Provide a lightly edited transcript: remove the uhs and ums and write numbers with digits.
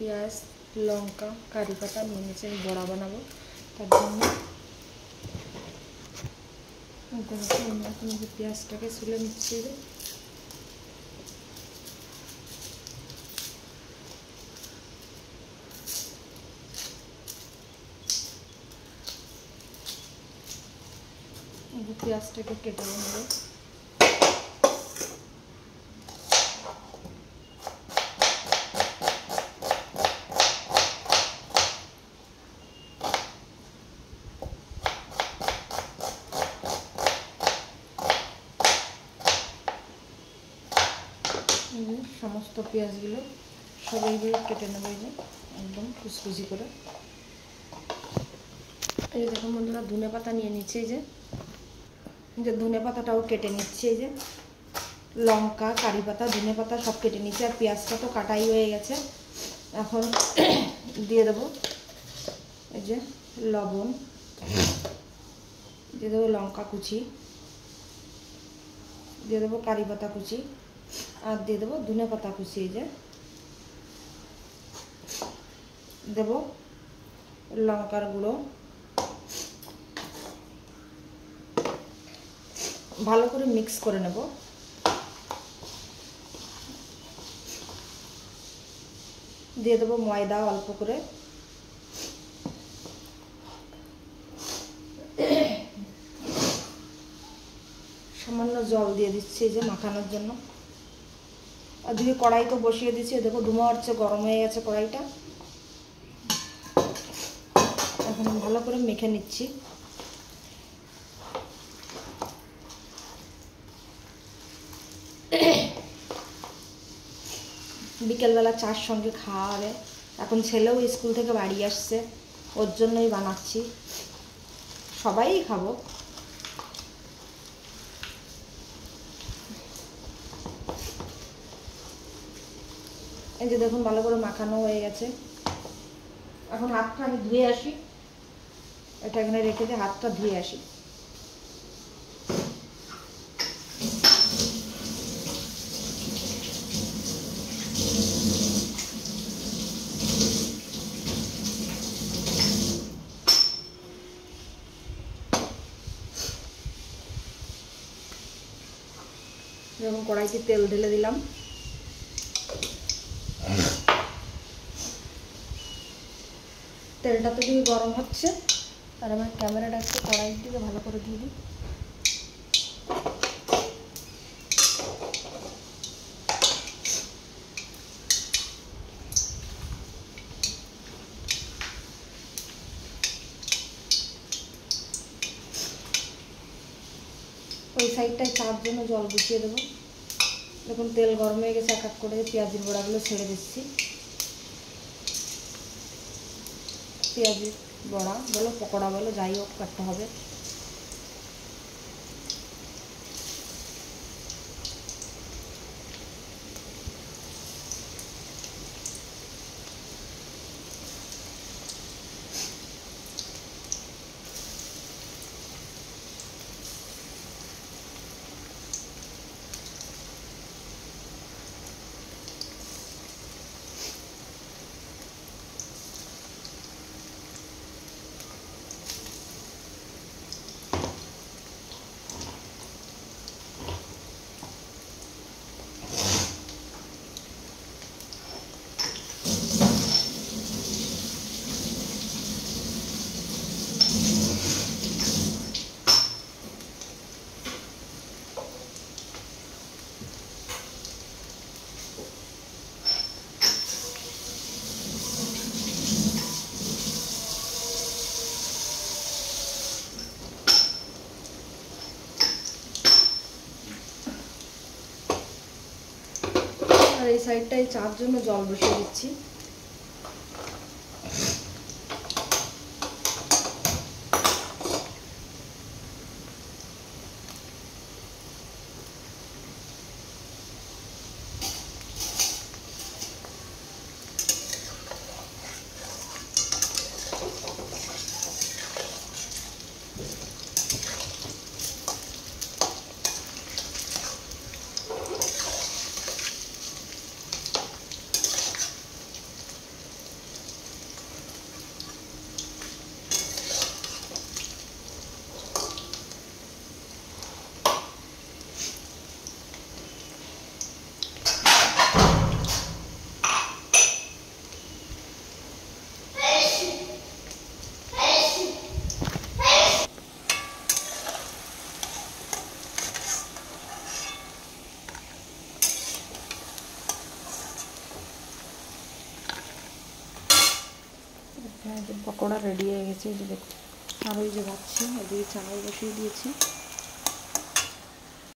পেঁয়াজ লঙ্কা কারি পাতা নিয়ে নিয়েছি। আমি বড়া বানাবো তার জন্য এখন পেঁয়াজটাকে ছুলে নিচ্ছি। পেঁয়াজটাকে কেটে নেব। সমস্ত পেঁয়াজগুলো সব এইভাবে কেটে নেব, এই যে একদম কুচকুচি করে। এই যে দেখুন বন্ধুরা, ধনে পাতা নিয়ে নিচ্ছে। এই যে ধনে পাতাটাও কেটে নিচ্ছে। এই যে লঙ্কা কারি পাতা ধনে পাতা সব কেটে নিচ্ছে। আর পেঁয়াজটা তো কাটাই হয়ে গেছে। এখন দিয়ে দেবো এই যে লবণ, দিয়ে দেবো লঙ্কা কুচি, দিয়ে দেবো কারি পাতা কুচি, আর দিয়ে দেবো ধনে পাতা কুচি। এই যে দেবো লঙ্কার গুঁড়ো। ভালো করে মিক্স করে নেব। দিয়ে দেবো ময়দা অল্প করে, সামান্য জল দিয়ে দিচ্ছি এই যে মাখানোর জন্য। আর দিয়ে কড়াই তো বসিয়ে দিচ্ছি। দেখো ধোঁয়া হচ্ছে, গরম হয়ে গেছে কড়াইটা। এখন ভালো করে মেখে নিচ্ছি। বিকেলবেলা চার সঙ্গে খাওয়া হবে। এখন ছেলেও স্কুল থেকে বাড়ি আসছে, ওর জন্যই বানাচ্ছি। সবাই খাবো। এই যে দেখুন ভালো করে মাখানো হয়ে গেছে। এখন হাতটা আমি ধুয়ে আসি। এটা এখানে রেখে দিয়ে হাতটা ধুয়ে আসি। যেমন কড়াইতে তেল ঢেলে দিলাম। তেলটা তো দিয়ে গরম হচ্ছে। আর আমার ক্যামেরাটা একটু কড়াইয়ের দিকে ভালো করে দিয়ে দিই। ওই সাইডটায় চার জন্য জল বসিয়ে দেবো। দেখুন তেল গরম হয়ে গেছে। এক এক করে পেঁয়াজের বড়াগুলো ছেড়ে দিচ্ছি। পেঁয়াজের বড়া বলো পকোড়া বলো যাই হোক কাটতে হবে। আর এই সাইডটায় চার জন্য জল বসিয়ে দিচ্ছি। হ্যাঁ, যে পকোড়া রেডি হয়ে গেছে, এই যে দেখুন। আর ওই যে ভাবছি এদিকে চাও বসিয়ে দিয়েছি।